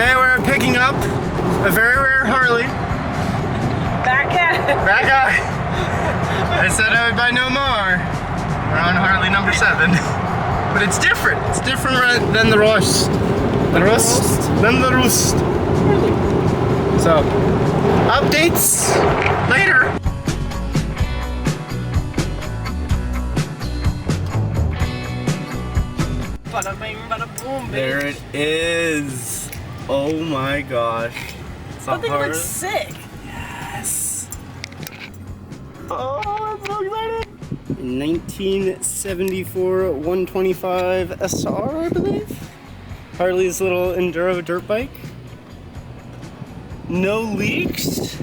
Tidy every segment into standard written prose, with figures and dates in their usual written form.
Today we're picking up a very rare Harley. Back at I said I would buy no more. We're on Harley number 7. But it's different. It's different than the rust. Than the rust. So, updates later. Bada bing, bada boom, bitch. There it is. Oh my gosh. That thing looks sick. Yes. Oh, I'm so excited. 1974 125 SR, I believe. Harley's little enduro dirt bike. No leaks.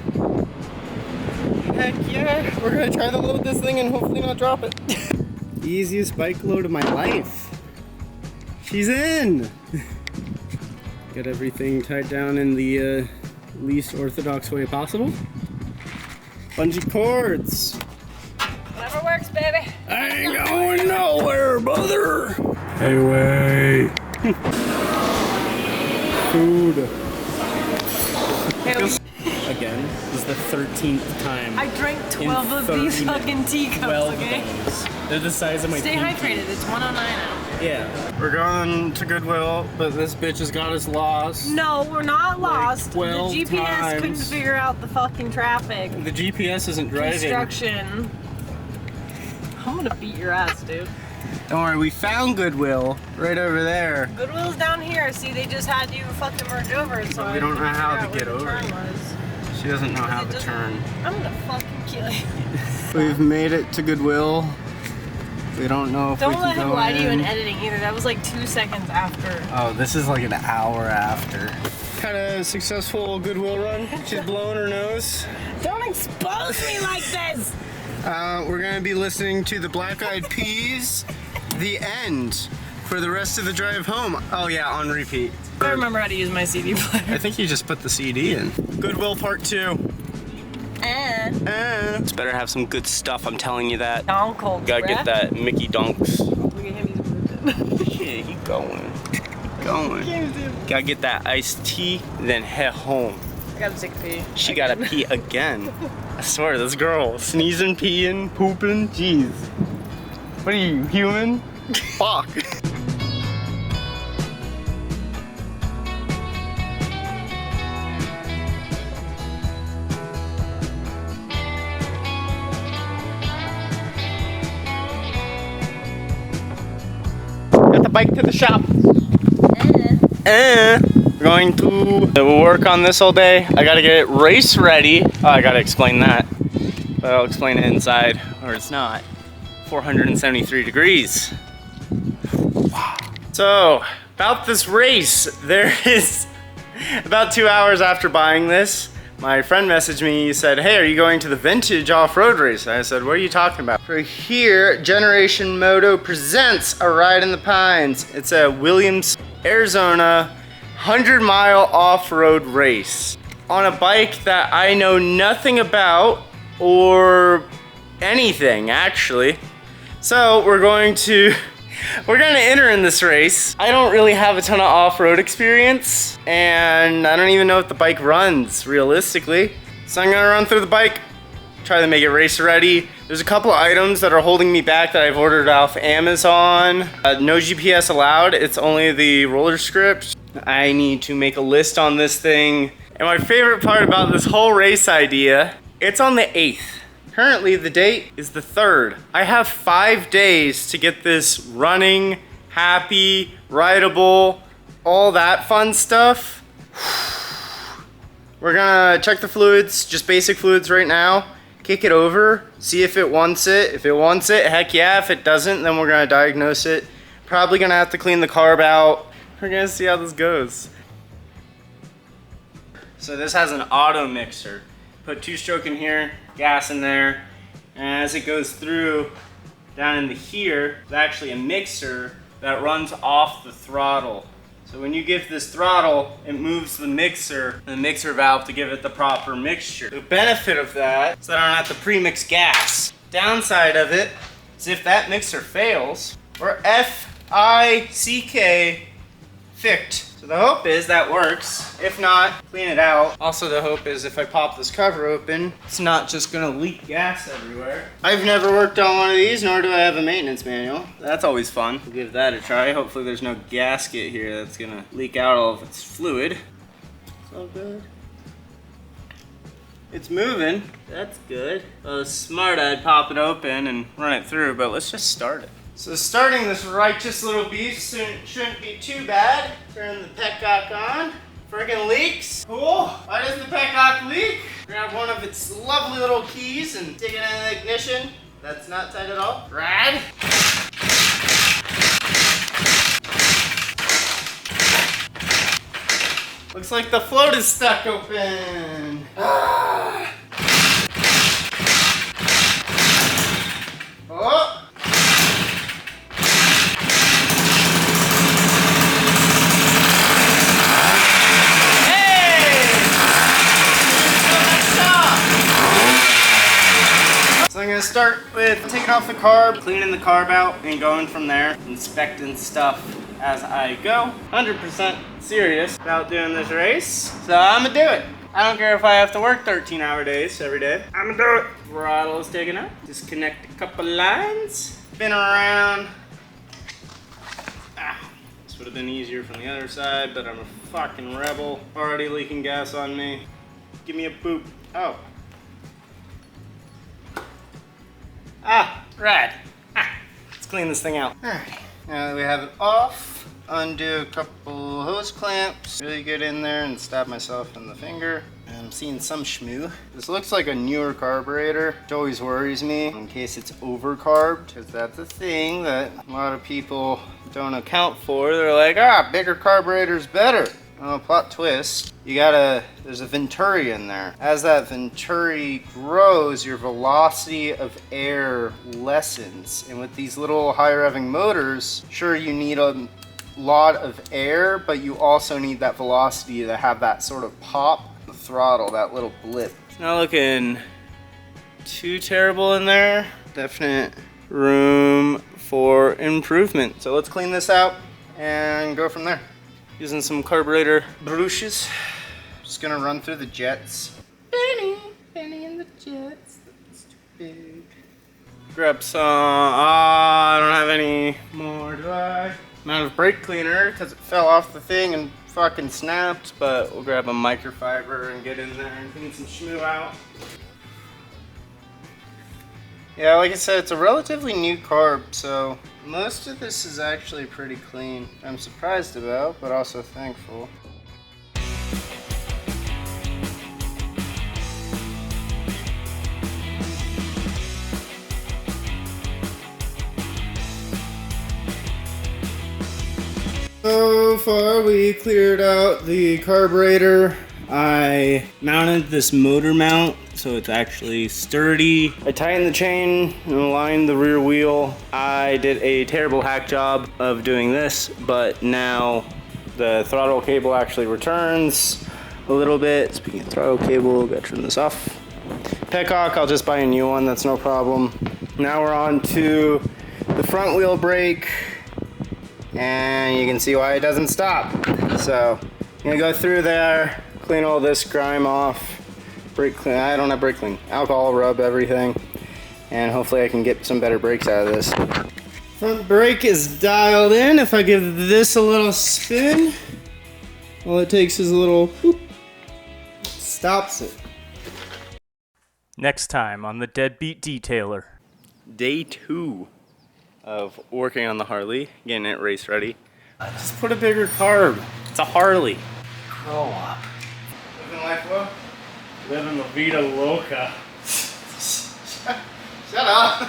Heck yeah. We're gonna try to load this thing and hopefully not drop it. Easiest bike load of my life. She's in! Got everything tied down in the least orthodox way possible. Bungee cords. Whatever works, baby. I ain't going nowhere, brother! Hey, way! Food. Again, this is the 13th time. I drank 12 of these fucking teacups, 12 okay? of those. They're the size of my Stay pinky. hydrated, it's 109 now. Yeah. We're going to Goodwill, but this bitch has got us lost. No, we're not lost. The 12 GPS couldn't times. figure out the fucking traffic. The GPS isn't driving. Construction. I'm gonna beat your ass, dude. Don't worry, we found Goodwill right over there. Goodwill's down here. See, they just had you fucking merge over, so We don't know how to get figure out over where the it. turn was. She doesn't know how It to doesn't- turn. I'm gonna fucking kill you. We've made it to Goodwill. We don't know if we Don't can let him go lie to you in in. editing either. That was like 2 seconds after. Oh, this is like an hour after. Had a successful Goodwill run. She's blowing her nose. Don't expose me like this! We're gonna be listening to the Black Eyed Peas, The End, for the rest of the drive home. Oh yeah, on repeat. I remember how to use my CD player. I think you just put the CD in. Goodwill Part 2. It's better have some good stuff, I'm telling you that. Donk. Gotta get that Mickey Donks. Look at him, he's moving. Yeah, he going. Gotta get that iced tea, then head home. I gotta take a pee. She gotta pee again. I swear, this girl sneezing, peeing, pooping. Jeez. What are you, human? Fuck. Got the bike to the shop. We're going to work on this all day. I gotta get it race ready. Oh, I gotta explain that. But I'll explain it inside, or it's not. 473 degrees. Wow. So, about this race, there is about 2 hours after buying this, my friend messaged me, he said, hey, are you going to the vintage off-road race? And I said, what are you talking about? For here, Generation Moto presents a ride in the pines. It's a Williams, Arizona 100-mile off-road race on a bike that I know nothing about or anything, actually. So we're gonna enter in this race. I don't really have a ton of off-road experience, and I don't even know if the bike runs realistically. So I'm gonna run through the bike, try to make it race ready. There's a couple of items that are holding me back that I've ordered off Amazon. No GPS allowed, it's only the roller script. I need to make a list on this thing. And my favorite part about this whole race idea, it's on the 8th. Currently, the date is the 3rd. I have 5 days to get this running, happy, rideable, all that fun stuff. We're gonna check the fluids, just basic fluids right now. Kick it over, see if it wants it. If it wants it, heck yeah. If it doesn't, then we're gonna diagnose it. Probably gonna have to clean the carb out. We're gonna see how this goes. So this has an auto mixer. Put 2-stroke in here, gas in there, and as it goes through down into here, there's actually a mixer that runs off the throttle. So when you give this throttle, it moves the mixer valve to give it the proper mixture. The benefit of that is that I don't have to pre-mix gas. Downside of it is if that mixer fails, or F-I-C-K fixed. So the hope is that works. If not, clean it out. Also the hope is if I pop this cover open, it's not just gonna leak gas everywhere. I've never worked on one of these, nor do I have a maintenance manual. That's always fun. We'll give that a try. Hopefully there's no gasket here that's gonna leak out all of its fluid. It's all good. It's moving. That's good. If I was smart, I'd pop it open and run it through, but let's just start it. So starting this righteous little beast shouldn't be too bad. Turn the petcock on. Friggin' leaks. Cool. Why does the petcock leak? Grab one of its lovely little keys and stick it in the ignition. That's not tight at all. Rad. Looks like the float is stuck open. Oh. So I'm gonna start with taking off the carb, cleaning the carb out, and going from there, inspecting stuff as I go. 100% serious about doing this race, so I'm gonna do it. I don't care if I have to work 13-hour days every day. I'm gonna do it. Throttle is taken out. Disconnect a couple lines. Spin around. Ah, this would have been easier from the other side, but I'm a fucking rebel. Already leaking gas on me. Give me a poop. Oh. Ah, rad. Ah, let's clean this thing out. Alright, now that we have it off, undo a couple hose clamps, really get in there and stab myself in the finger. And I'm seeing some schmoo. This looks like a newer carburetor, which always worries me in case it's over-carbed, because that's a thing that a lot of people don't account for. They're like, ah, bigger carburetor's better. Oh, plot twist. There's a venturi in there. As that venturi grows, your velocity of air lessens. And with these little high revving motors, sure, you need a lot of air, but you also need that velocity to have that sort of pop. The throttle, that little blip. It's not looking too terrible in there. Definite room for improvement. So let's clean this out and go from there. Using some carburetor brushes. Just gonna run through the jets. Benny in the jets. That's too big. Grab some. I don't have any more, do I? I'm out of brake cleaner because it fell off the thing and fucking snapped, but we'll grab a microfiber and get in there and clean some schmoo out. Yeah, like I said, it's a relatively new carb, so most of this is actually pretty clean. I'm surprised about, but also thankful. So far we cleared out the carburetor. I mounted this motor mount so it's actually sturdy. I tightened the chain and aligned the rear wheel. I did a terrible hack job of doing this, but now the throttle cable actually returns a little bit. Speaking of throttle cable, gotta turn this off. Petcock, I'll just buy a new one, that's no problem. Now we're on to the front wheel brake, and you can see why it doesn't stop. So I'm gonna go through there, clean all this grime off. Brake clean, I don't have brake clean. Alcohol rub everything, and hopefully I can get some better brakes out of this. Front brake is dialed in. If I give this a little spin, all it takes is a little whoop, stops it. Next time on the Deadbeat Detailer. Day 2 of working on the Harley, getting it race ready. I just put a bigger carb. It's a Harley. Grow up. Living life well? Living la vida loca. Shut up.